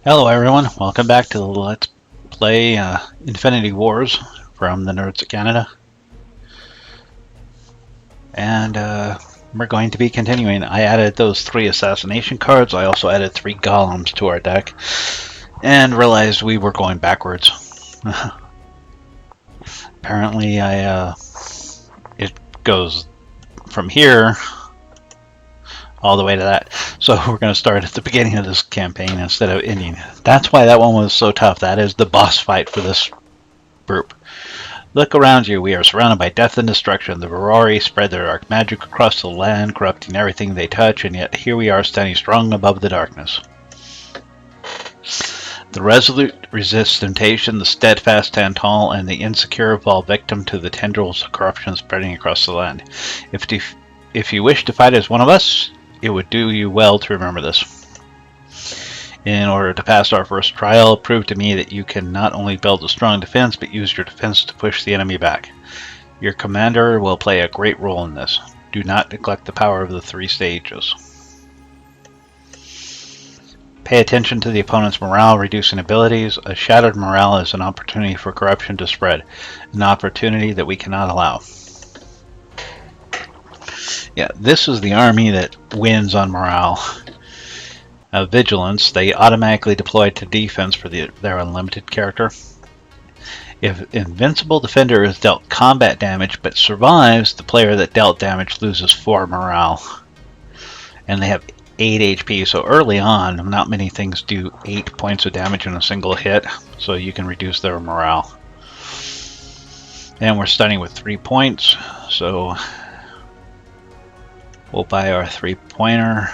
Hello everyone, welcome back to the Let's Play Infinity Wars from the Nerds of Canada. And we're going to be continuing. I added those 3 assassination cards. I also added 3 golems to our deck. And realized we were going backwards. Apparently it goes from here all the way to that. So we're going to start at the beginning of this campaign instead of ending. That's why that one was so tough. That is the boss fight for this group. Look around you. We are surrounded by death and destruction. The Varori spread their dark magic across the land, corrupting everything they touch, and yet here we are standing strong above the darkness. The resolute resist temptation, the steadfast stand tall, and the insecure fall victim to the tendrils of corruption spreading across the land. If you wish to fight as one of us, it would do you well to remember this. In order to pass our first trial, prove to me that you can not only build a strong defense, but use your defense to push the enemy back. Your commander will play a great role in this. Do not neglect the power of the 3 stages. Pay attention to the opponent's morale reducing abilities. A shattered morale is an opportunity for corruption to spread, an opportunity that we cannot allow. Yeah, this is the army that wins on morale. Vigilance, they automatically deploy to defense for their unlimited character. If Invincible Defender is dealt combat damage but survives, the player that dealt damage loses 4 morale. And they have 8 HP, so early on, not many things do 8 points of damage in a single hit, so you can reduce their morale. And we're starting with 3 points, so we'll buy our 3-pointer.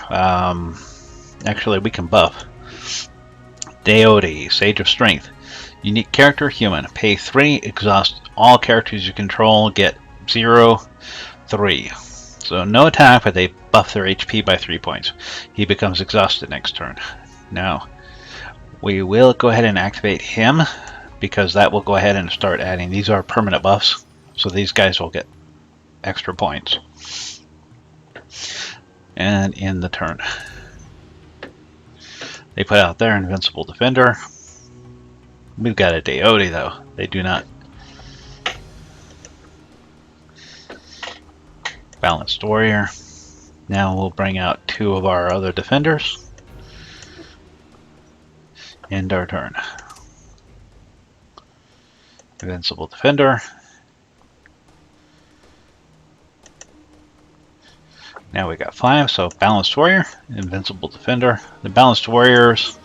Actually, we can buff. Deity, Sage of Strength. Unique character, human. Pay 3, exhaust all characters you control, get 0, 3. So no attack, but they buff their HP by 3 points. He becomes exhausted next turn. Now, we will go ahead and activate him, because that will go ahead and start adding. These are permanent buffs, so these guys will get extra points. And end the turn. They put out their Invincible Defender. We've got a Deity though. They do not. Balanced Warrior. Now we'll bring out 2 of our other defenders. End our turn. Invincible Defender. Now we got 5, so Balanced Warrior, Invincible Defender. The Balanced Warrior's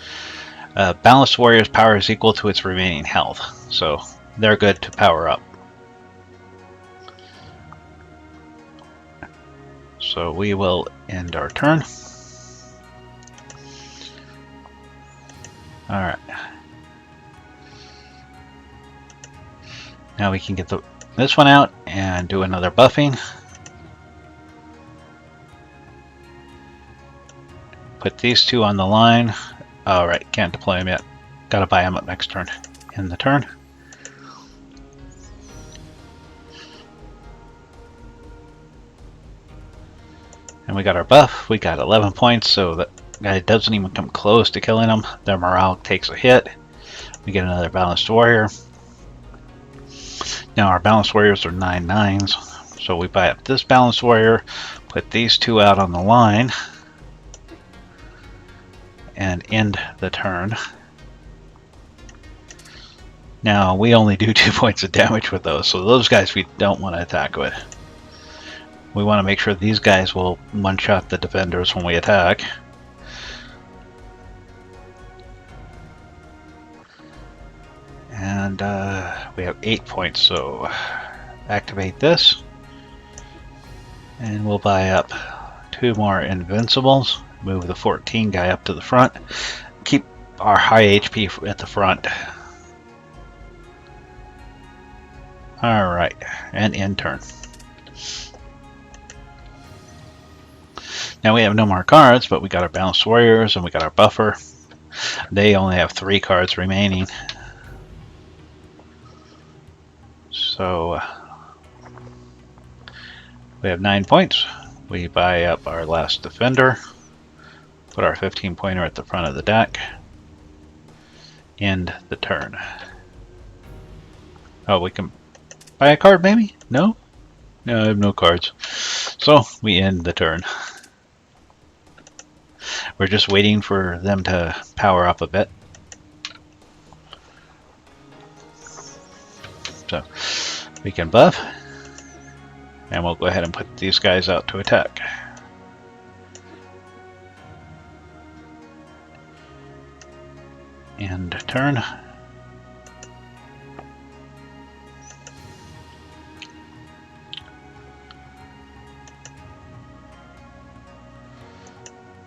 power is equal to its remaining health, so they're good to power up. So we will end our turn. Alright. Now we can get this one out and do another buffing. Put these 2 on the line. Alright, can't deploy them yet. Gotta buy them up next turn. End the turn. And we got our buff. We got 11 points, so that guy doesn't even come close to killing them. Their morale takes a hit. We get another Balanced Warrior. Now our Balanced Warriors are 9/9s. So we buy up this Balanced Warrior, put these 2 out on the line, and end the turn. Now we only do 2 points of damage with those, so those guys we don't want to attack with. We want to make sure these guys will one-shot the defenders when we attack. And we have 8 points, so activate this. And we'll buy up 2 more Invincibles. Move the 14 guy up to the front. Keep our high HP at the front. Alright, and end turn. Now we have no more cards, but we got our Balanced Warriors and we got our Buffer. They only have 3 cards remaining. So we have 9 points. We buy up our last defender. Put our 15-pointer at the front of the deck. End the turn. Oh, we can buy a card maybe? No? No, I have no cards. So, we end the turn. We're just waiting for them to power up a bit. So, we can buff. And we'll go ahead and put these guys out to attack. End turn.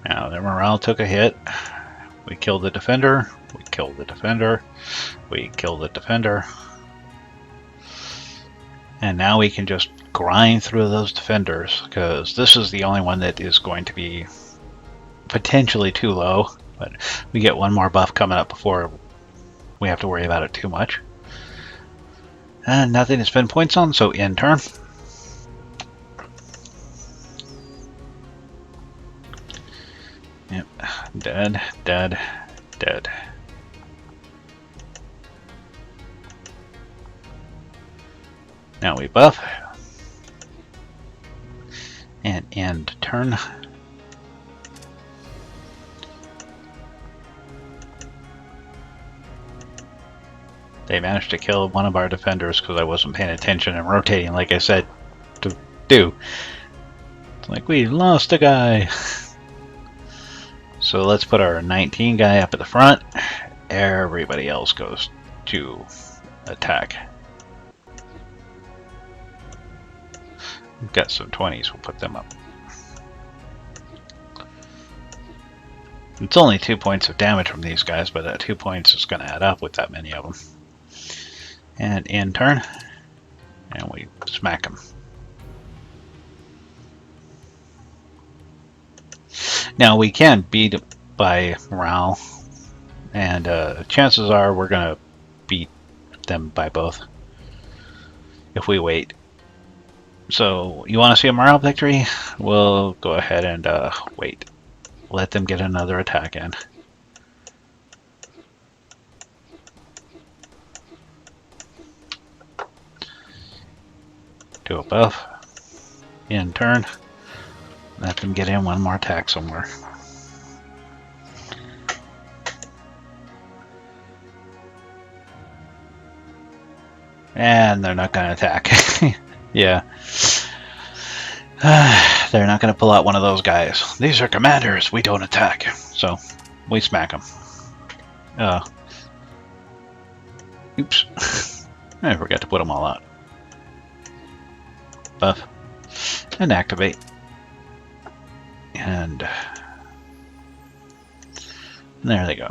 Now their morale took a hit. We killed the defender. We killed the defender. We killed the defender. And now we can just grind through those defenders, because this is the only one that is going to be potentially too low. But we get one more buff coming up before we have to worry about it too much. And nothing to spend points on, so end turn. Yep, dead, dead, dead. Now we buff. And end turn. They managed to kill one of our defenders because I wasn't paying attention and rotating like I said to do. It's like we lost a guy. So let's put our 19 guy up at the front. Everybody else goes to attack. We've got some 20s, we'll put them up. It's only 2 points of damage from these guys, but that 2 points is going to add up with that many of them. And end turn, and we smack them. Now we can beat by morale, and chances are we're going to beat them by both if we wait. So you want to see a morale victory? We'll go ahead and wait. Let them get another attack in. Do a buff. End turn. Let them get in one more attack somewhere. And they're not going to attack. Yeah. They're not going to pull out one of those guys. These are commanders. We don't attack. So, we smack them. Oops. I forgot to put them all out. Buff. And activate. And there they go.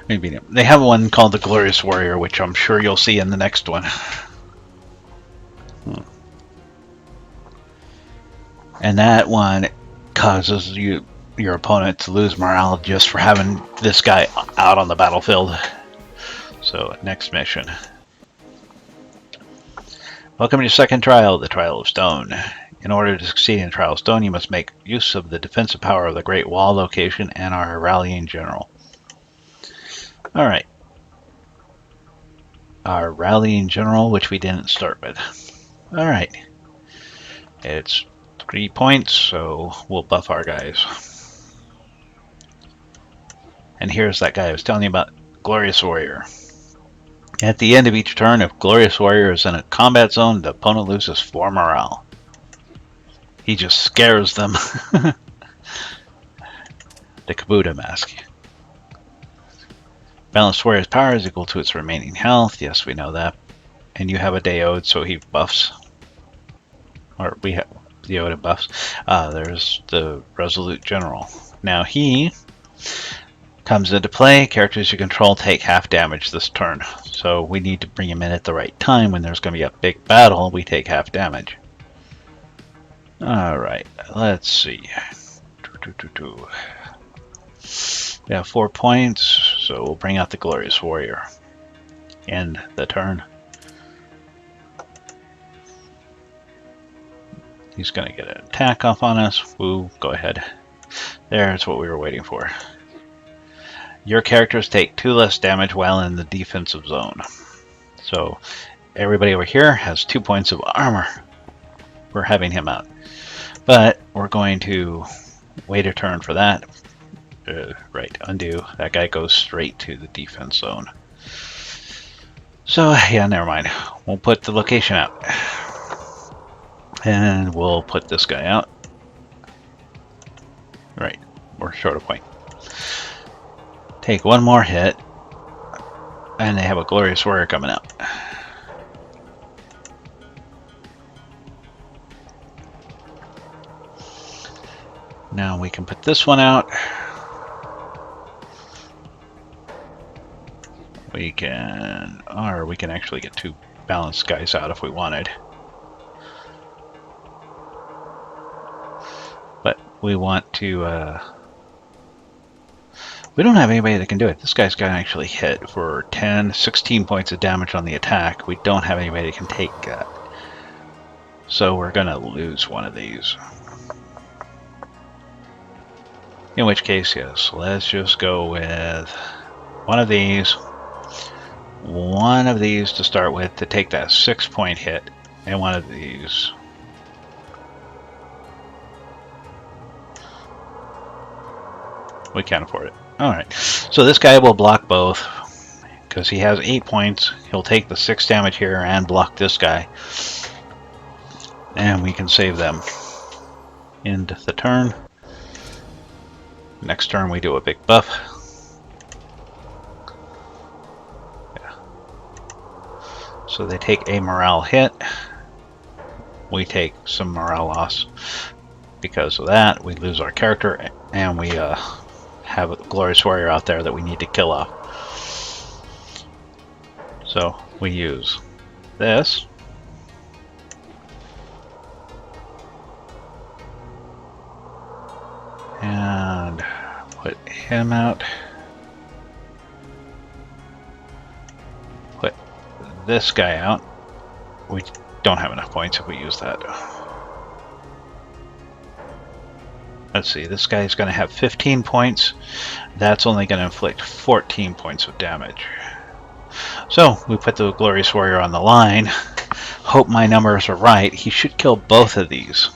Maybe they have one called the Glorious Warrior, which I'm sure you'll see in the next one. And that one causes your opponent to lose morale just for having this guy out on the battlefield. So, next mission. Welcome to your second trial, the Trial of Stone. In order to succeed in Trial of Stone, you must make use of the defensive power of the Great Wall location and our rallying general. Alright. Our rallying general, which we didn't start with. Alright. It's 3 points, so we'll buff our guys. And here's that guy I was telling you about, Glorious Warrior. At the end of each turn, if Glorious Warrior is in a combat zone, the opponent loses 4 morale. He just scares them. The Kabuta mask. Balanced Warrior's power is equal to its remaining health. Yes, we know that. And you have a Deode, so he buffs. Or we have Deode buffs. There's the Resolute General. Now he comes into play. Characters you control take half damage this turn. So we need to bring him in at the right time. When there's going to be a big battle, we take half damage. Alright, let's see. We have 4 points, so we'll bring out the Glorious Warrior. End the turn. He's going to get an attack off on us. Woo, go ahead. There's what we were waiting for. Your characters take 2 less damage while in the defensive zone. So everybody over here has 2 points of armor for having him out. But we're going to wait a turn for that. Right, undo. That guy goes straight to the defense zone. So, yeah, never mind. We'll put the location out. And we'll put this guy out. Right, we're short a point. Take 1 more hit. And they have a Glorious Warrior coming out. Now we can put this one out. We can actually get 2 balanced guys out if we wanted. But we want to, we don't have anybody that can do it. This guy's got to actually hit for 16 points of damage on the attack. We don't have anybody that can take that. So we're going to lose one of these. In which case, yes, let's just go with one of these to start with to take that 6-point hit, and one of these. We can't afford it. Alright, so this guy will block both because he has 8 points. He'll take the 6 damage here and block this guy. And we can save them. End the turn. Next turn we do a big buff. Yeah. So they take a morale hit. We take some morale loss. Because of that, we lose our character, and we have a Glorious Warrior out there that we need to kill off. So we use this. And put him out. Put this guy out. We don't have enough points if we use that. Let's see, this guy's going to have 15 points. That's only going to inflict 14 points of damage. So we put the Glorious Warrior on the line. Hope my numbers are right. He should kill both of these.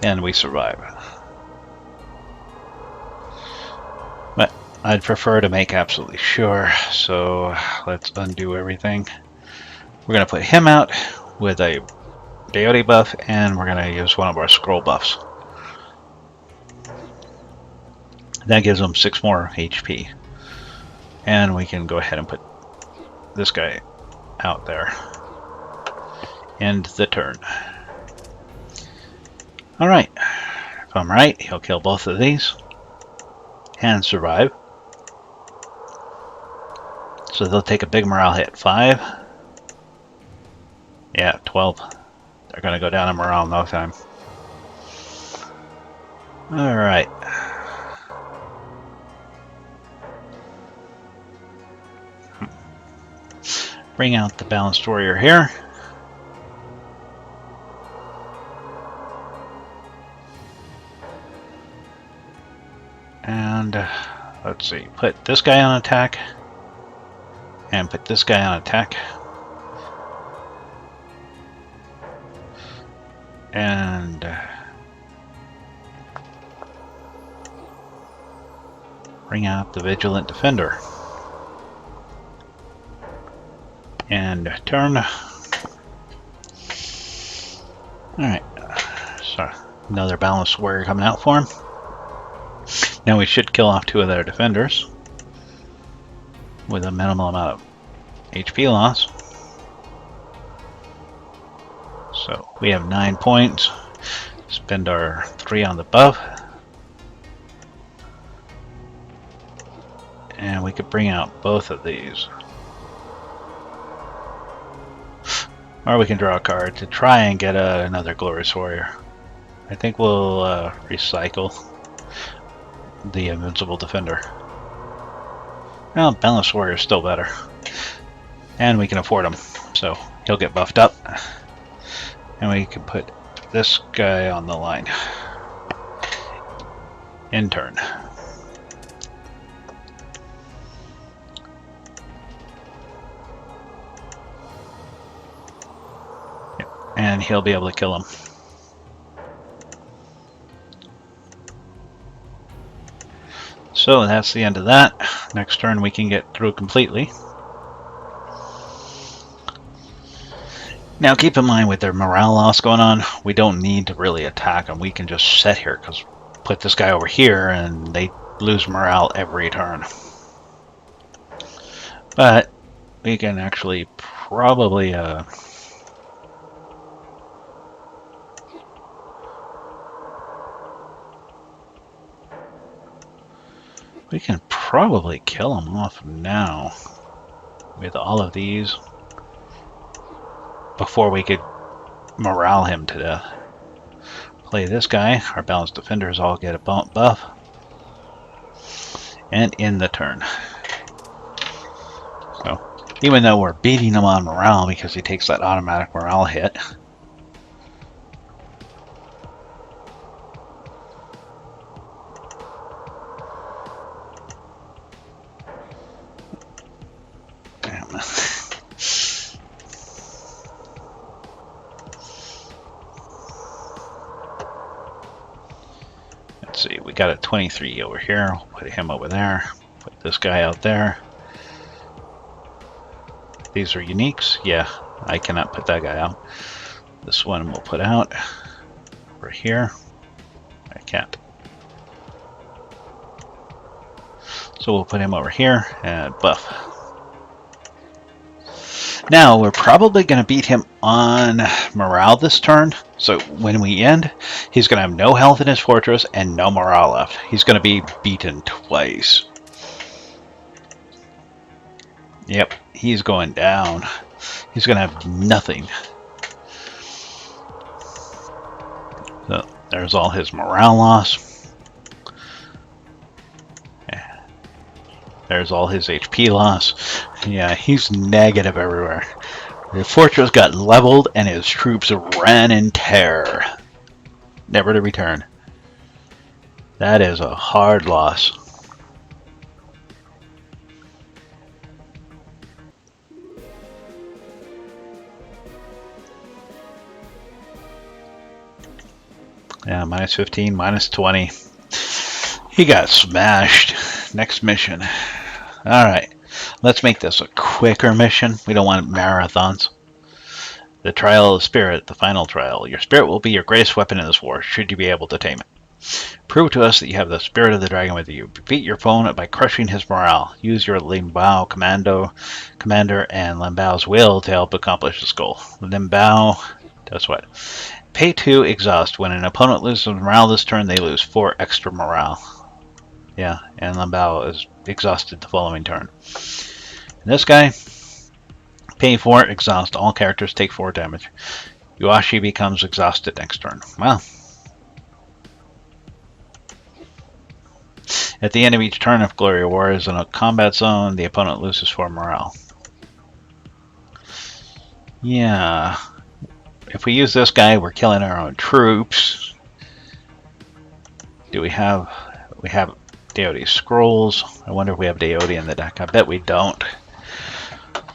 And we survive. But I'd prefer to make absolutely sure, so let's undo everything. We're going to put him out with a Deity buff, and we're going to use one of our scroll buffs. That gives him 6 more HP. And we can go ahead and put this guy out there. End the turn. Alright, if I'm right, he'll kill both of these and survive. So they'll take a big morale hit. 5. Yeah, 12. They're going to go down in morale in no time. Alright. Bring out the Balanced Warrior here. And let's see, put this guy on attack and put this guy on attack. And bring out the Vigilant Defender. And turn. Alright, so another Balanced Warrior coming out for him. Now we should kill off 2 of their defenders with a minimal amount of HP loss. So we have 9 points. Spend our 3 on the buff. And we could bring out both of these. Or we can draw a card to try and get another Glorious Warrior. I think we'll recycle the Invincible Defender. Well, Balanced Warrior is still better. And we can afford him, so he'll get buffed up. And we can put this guy on the line. In turn. and he'll be able to kill him. So that's the end of that. Next turn we can get through completely. Now keep in mind with their morale loss going on, we don't need to really attack them. We can just sit here, because put this guy over here and they lose morale every turn. But we can actually probably kill him off now with all of these before we could morale him to death. Play this guy. Our balanced defenders all get a buff. And end the turn. So, even though we're beating him on morale because he takes that automatic morale hit, let's see, we got a 23 over here. We'll put him over there. Put this guy out there. These are uniques. Yeah, I cannot put that guy out. This one we'll put out. Over here. I can't. So we'll put him over here and buff. Now we're probably going to beat him on morale this turn. So when we end, he's going to have no health in his fortress and no morale left. He's going to be beaten twice. Yep, he's going down. He's going to have nothing. So there's all his morale loss. There's all his HP loss. Yeah, he's negative everywhere. The fortress got leveled and his troops ran in terror, never to return. That is a hard loss. Yeah, minus 15, minus 20. He got smashed. Next mission. Alright, let's make this a quicker mission. We don't want marathons. The Trial of Spirit, the final trial. Your spirit will be your greatest weapon in this war, should you be able to tame it. Prove to us that you have the spirit of the dragon with you. Beat your opponent by crushing his morale. Use your Limbao commander and Limbao's will to help accomplish this goal. Limbao does what? Pay 2 exhaust. When an opponent loses morale this turn, they lose 4 extra morale. Yeah, and Limbao is exhausted the following turn. And this guy, pay 4 exhaust. All characters take 4 damage. Yuashi becomes exhausted next turn. Wow. At the end of each turn, if Glory of War is in a combat zone, the opponent loses 4 morale. Yeah. If we use this guy, we're killing our own troops. Do we have... We have Deity Scrolls. I wonder if we have Deity in the deck. I bet we don't.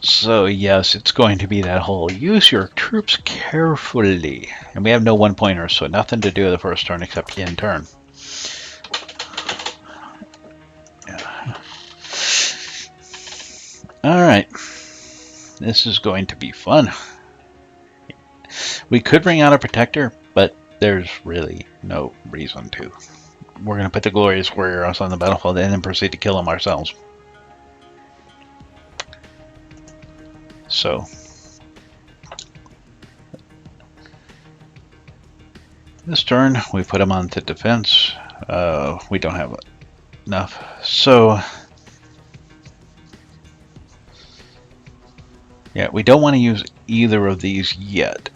So yes, it's going to be that whole use your troops carefully. And we have no one-pointers, so nothing to do with the first turn except in turn. Yeah. Alright. This is going to be fun. We could bring out a protector, but there's really no reason to. We're going to put the Glorious Warriors on the battlefield and then proceed to kill them ourselves. So, this turn we put them on to defense. We don't have enough. So, yeah, we don't want to use either of these yet.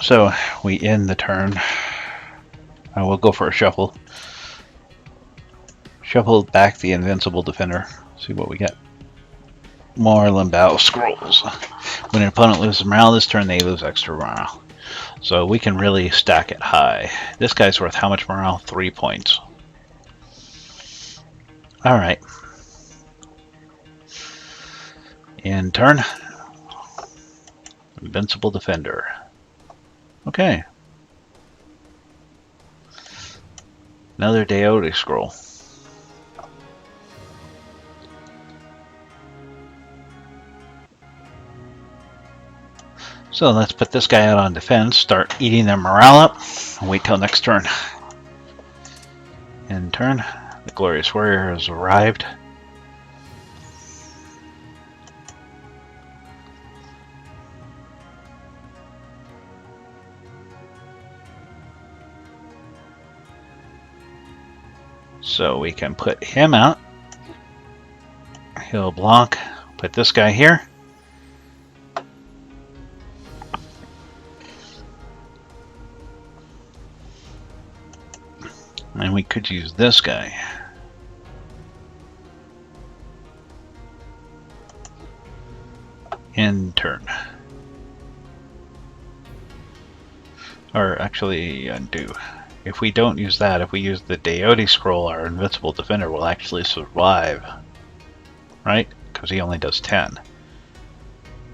So, we end the turn. We'll go for a shuffle. Shuffle back the Invincible Defender. See what we get. More Limbao Scrolls. When an opponent loses morale this turn, they lose extra morale. So we can really stack it high. This guy's worth how much morale? 3 points. Alright. In turn. Invincible Defender. Okay. Another Deity scroll. So let's put this guy out on defense, start eating their morale up, and wait till next turn. In turn, the Glorious Warrior has arrived. So we can put him out. He'll block. Put this guy here. And we could use this guy. In turn. Or actually undo. If we don't use that, if we use the Deity scroll, our invincible defender will actually survive. Right? Because he only does 10.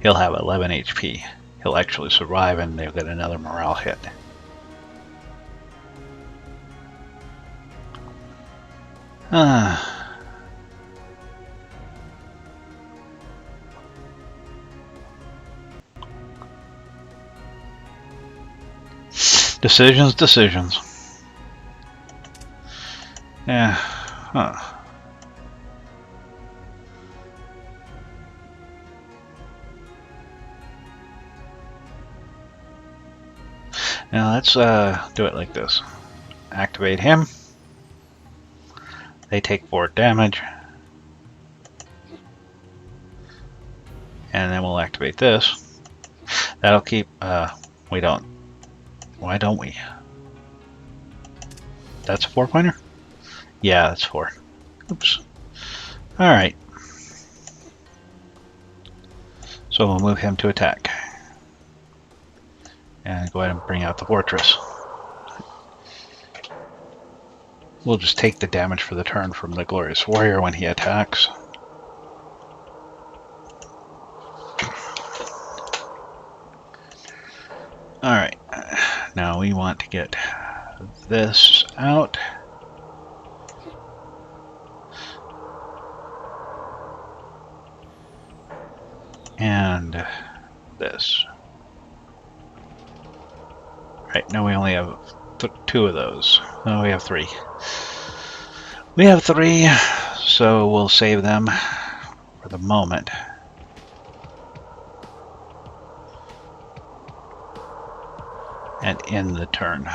He'll have 11 HP. He'll actually survive and they'll get another morale hit. Decisions. Yeah. Huh. Now let's do it like this. Activate him. They take 4 damage. And then we'll activate this. That'll keep, we don't. Why don't we? That's a 4-pointer? Yeah, that's 4. Oops. Alright. So we'll move him to attack. And go ahead and bring out the fortress. We'll just take the damage for the turn from the Glorious Warrior when he attacks. Alright, now we want to get this out. And this. Right, now we only have 2 of those. No, we have 3. We have 3, so we'll save them for the moment. And end the turn.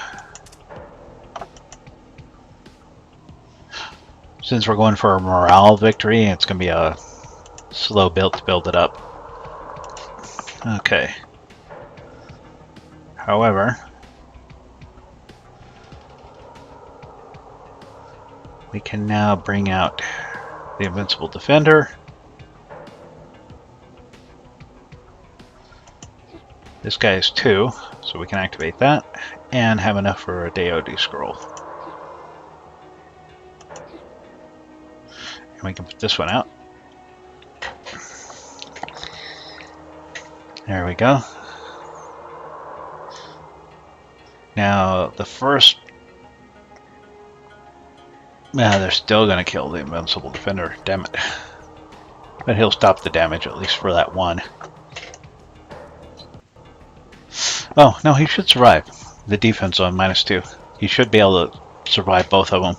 Since we're going for a morale victory, it's going to be a slow build to build it up. Okay. However, we can now bring out the Invincible Defender. This guy is 2, so we can activate that and have enough for a Deity scroll. And we can put this one out. There we go. Now the first... they're still going to kill the Invincible Defender, damn it. But he'll stop the damage at least for that one. Oh, no, he should survive. The defense on -2. He should be able to survive both of them.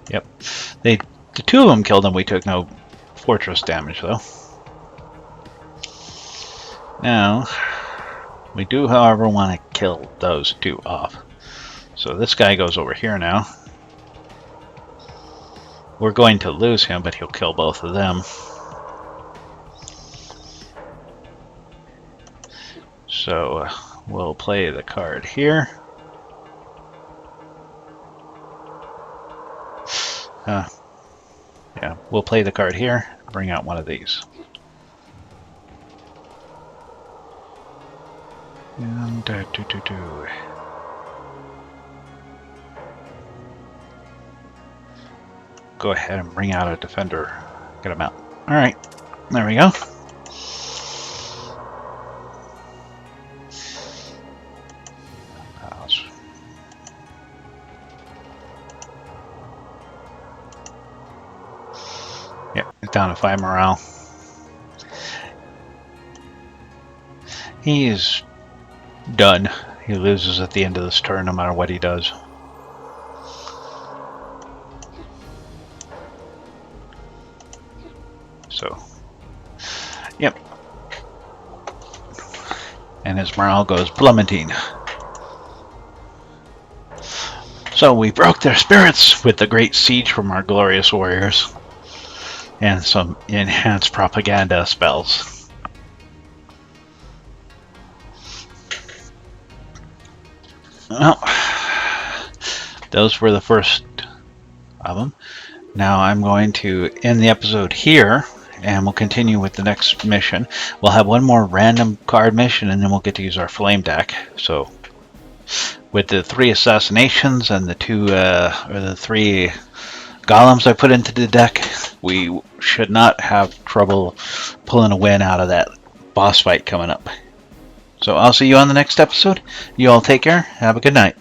Yep. The 2 of them killed him. We took no fortress damage, though. Now, we do, however, want to kill those 2 off. So this guy goes over here now. We're going to lose him, but he'll kill both of them. So we'll play the card here. Yeah, we'll play the card here. Bring out one of these. And go ahead and bring out a defender. Get him out. All right, there we go. down to 5 morale. He is done. He loses at the end of this turn no matter what he does. So, yep. And his morale goes plummeting. So we broke their spirits with the great siege from our glorious warriors. And some enhanced propaganda spells. Well, those were the first of them. Now I'm going to end the episode here, and we'll continue with the next mission. We'll have one more random card mission, and then we'll get to use our flame deck. So, with the 3 assassinations and the 3 golems I put into the deck, we should not have trouble pulling a win out of that boss fight coming up. So I'll see you on the next episode. You all take care. Have a good night.